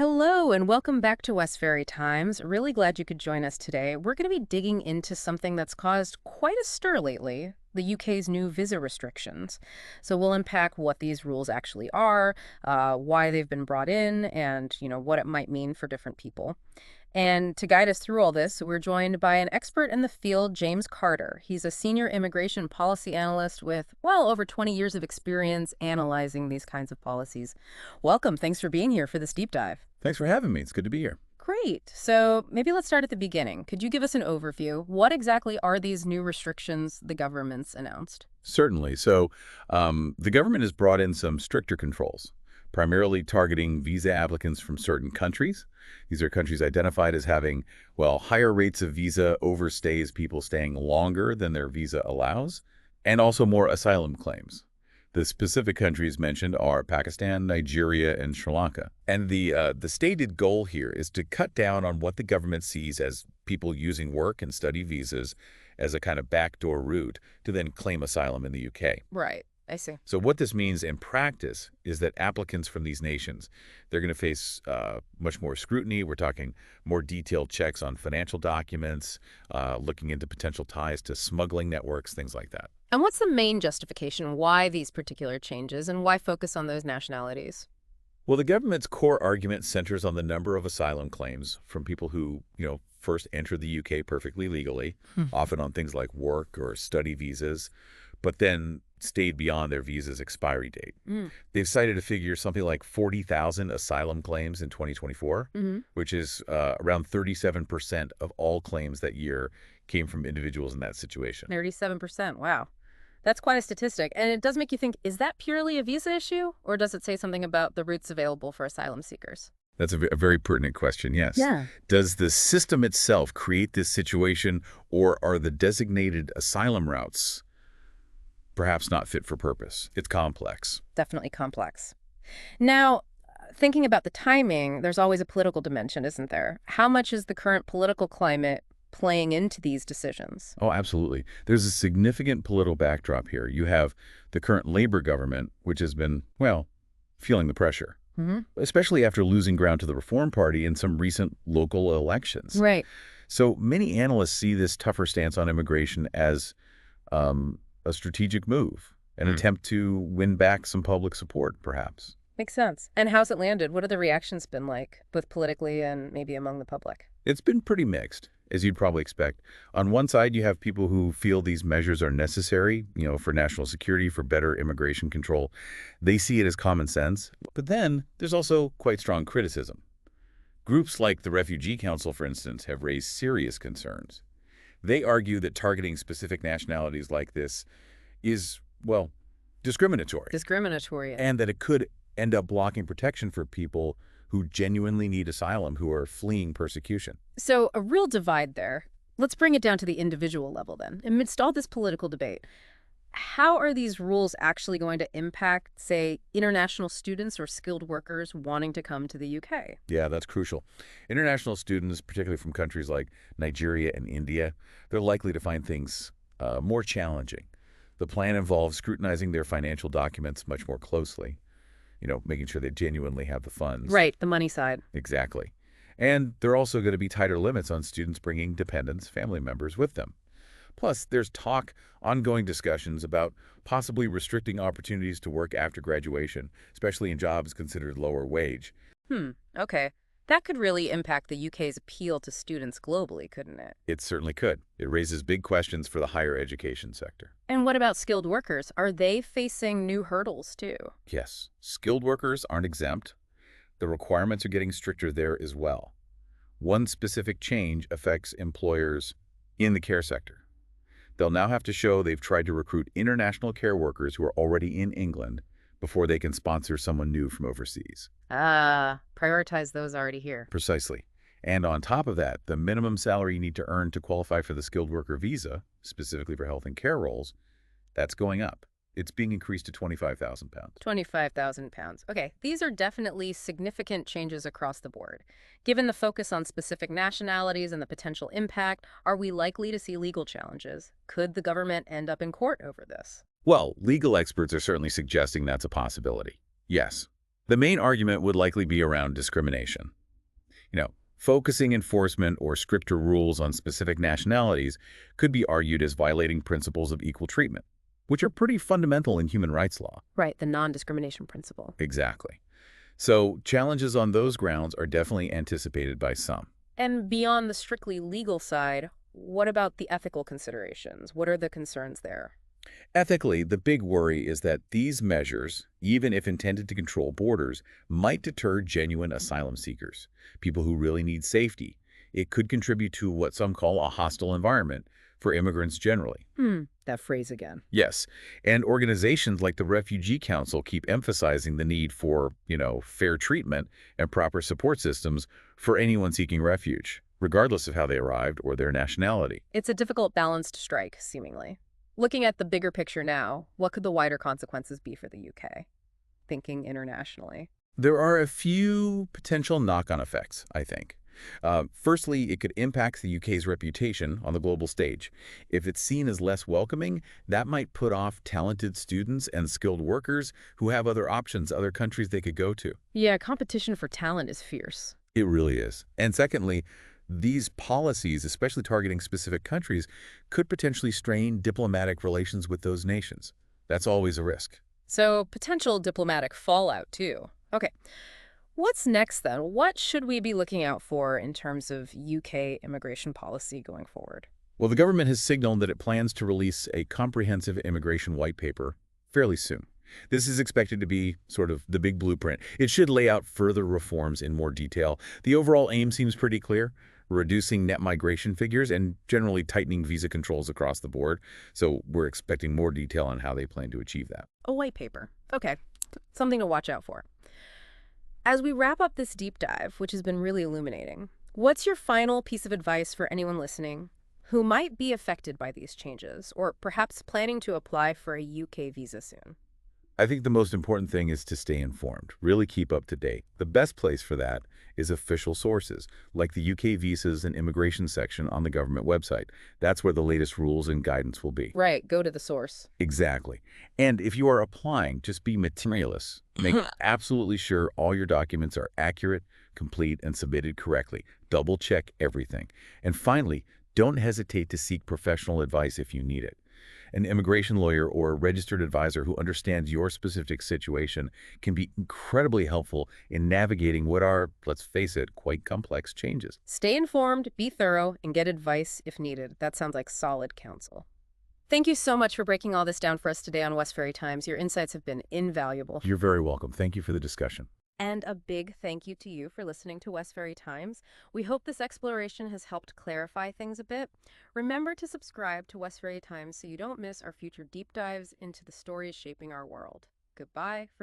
Hello and welcome back to Westferry Times. Really glad you could join us today. We're going to be digging into something that's caused quite a stir lately, the UK's new visa restrictions. So we'll unpack what these rules actually are, why they've been brought in, and what it might mean for different people. And to guide us through all this, we're joined by an expert in the field, James Carter. He's a senior immigration policy analyst with, well, over 20 years of experience analyzing these kinds of policies. Welcome. Thanks for being here for this deep dive. Thanks for having me. It's good to be here. Great. So maybe let's start at the beginning. Could you give us an overview? What exactly are these new restrictions the government's announced? Certainly. The government has brought in some stricter controls, primarily targeting visa applicants from certain countries. These are countries identified as having, well, higher rates of visa overstays, people staying longer than their visa allows, and also more asylum claims. The specific countries mentioned are Pakistan, Nigeria, and Sri Lanka. And the stated goal here is to cut down on what the government sees as people using work and study visas as a kind of backdoor route to then claim asylum in the UK. Right. I see. So what this means in practice is that applicants from these nations, they're going to face much more scrutiny. We're talking more detailed checks on financial documents, looking into potential ties to smuggling networks, things like that. And what's the main justification why these particular changes and why focus on those nationalities? Well, the government's core argument centers on the number of asylum claims from people who, first entered the UK perfectly legally, often on things like work or study visas, but then stayed beyond their visa's expiry date. They've cited a figure something like 40,000 asylum claims in 2024, which is around 37% of all claims that year came from individuals in that situation. 37%. Wow. That's quite a statistic. And it does make you think, is that purely a visa issue? Or does it say something about the routes available for asylum seekers? That's a very pertinent question, yes. Yeah. Does the system itself create this situation, or are the designated asylum routes perhaps not fit for purpose? It's complex. Definitely complex. Now, thinking about the timing, there's always a political dimension, isn't there? How much is the current political climate playing into these decisions? Oh, absolutely. There's a significant political backdrop here. You have the current Labour government, which has been, well, feeling the pressure, especially after losing ground to the Reform Party in some recent local elections. Right. So many analysts see this tougher stance on immigration as a strategic move, an attempt to win back some public support, perhaps. Makes sense. And how's it landed? What have the reactions been like, both politically and maybe among the public? It's been pretty mixed, as you'd probably expect. On one side, you have people who feel these measures are necessary, for national security, for better immigration control. They see it as common sense. But then there's also quite strong criticism. Groups like the Refugee Council, for instance, have raised serious concerns. They argue that targeting specific nationalities like this is, well, discriminatory. Discriminatory. And that it could end up blocking protection for people who genuinely need asylum, who are fleeing persecution. So a real divide there. Let's bring it down to the individual level then. Amidst all this political debate, how are these rules actually going to impact, say, international students or skilled workers wanting to come to the UK? Yeah, that's crucial. International students, particularly from countries like Nigeria and India, they're likely to find things more challenging. The plan involves scrutinizing their financial documents much more closely, making sure they genuinely have the funds. Right, the money side. Exactly. And there are also going to be tighter limits on students bringing dependents, family members with them. Plus, there's ongoing discussions about possibly restricting opportunities to work after graduation, especially in jobs considered lower wage. Okay. That could really impact the UK's appeal to students globally, couldn't it? It certainly could. It raises big questions for the higher education sector. And what about skilled workers? Are they facing new hurdles too? Yes, skilled workers aren't exempt. The requirements are getting stricter there as well. One specific change affects employers in the care sector. They'll now have to show they've tried to recruit international care workers who are already in England before they can sponsor someone new from overseas. Prioritize those already here. Precisely. And on top of that, the minimum salary you need to earn to qualify for the skilled worker visa, specifically for health and care roles, that's going up. It's being increased to £25,000. £25,000. Okay, these are definitely significant changes across the board. Given the focus on specific nationalities and the potential impact, are we likely to see legal challenges? Could the government end up in court over this? Well, legal experts are certainly suggesting that's a possibility. Yes. The main argument would likely be around discrimination. Focusing enforcement or stricter rules on specific nationalities could be argued as violating principles of equal treatment, which are pretty fundamental in human rights law. Right, the non-discrimination principle. Exactly. So challenges on those grounds are definitely anticipated by some. And beyond the strictly legal side, what about the ethical considerations? What are the concerns there? Ethically, the big worry is that these measures, even if intended to control borders, might deter genuine asylum seekers, people who really need safety. It could contribute to what some call a hostile environment for immigrants generally. That phrase again. Yes, and organizations like the Refugee Council keep emphasizing the need for, fair treatment and proper support systems for anyone seeking refuge, regardless of how they arrived or their nationality. It's a difficult balance to strike, seemingly. Looking at the bigger picture now, what could the wider consequences be for the UK? Thinking internationally. There are a few potential knock-on effects, I think. Firstly, it could impact the UK's reputation on the global stage. If it's seen as less welcoming, that might put off talented students and skilled workers who have other options, other countries they could go to. Yeah, competition for talent is fierce. It really is. And secondly, these policies, especially targeting specific countries, could potentially strain diplomatic relations with those nations. That's always a risk. So, potential diplomatic fallout, too. Okay. What's next, then? What should we be looking out for in terms of UK immigration policy going forward? Well, the government has signaled that it plans to release a comprehensive immigration white paper fairly soon. This is expected to be sort of the big blueprint. It should lay out further reforms in more detail. The overall aim seems pretty clear: reducing net migration figures and generally tightening visa controls across the board. So we're expecting more detail on how they plan to achieve that. A white paper. Okay. Something to watch out for. As we wrap up this deep dive, which has been really illuminating, what's your final piece of advice for anyone listening who might be affected by these changes or perhaps planning to apply for a UK visa soon? I think the most important thing is to stay informed, really keep up to date. The best place for that is official sources, like the UK Visas and Immigration section on the government website. That's where the latest rules and guidance will be. Right, go to the source. Exactly. And if you are applying, just be meticulous. Make absolutely sure all your documents are accurate, complete, and submitted correctly. Double check everything. And finally, don't hesitate to seek professional advice if you need it. An immigration lawyer or a registered advisor who understands your specific situation can be incredibly helpful in navigating what are, let's face it, quite complex changes. Stay informed, be thorough, and get advice if needed. That sounds like solid counsel. Thank you so much for breaking all this down for us today on Westferry Times. Your insights have been invaluable. You're very welcome. Thank you for the discussion. And a big thank you to you for listening to Westferry Times. We hope this exploration has helped clarify things a bit. Remember to subscribe to Westferry Times so you don't miss our future deep dives into the stories shaping our world. Goodbye for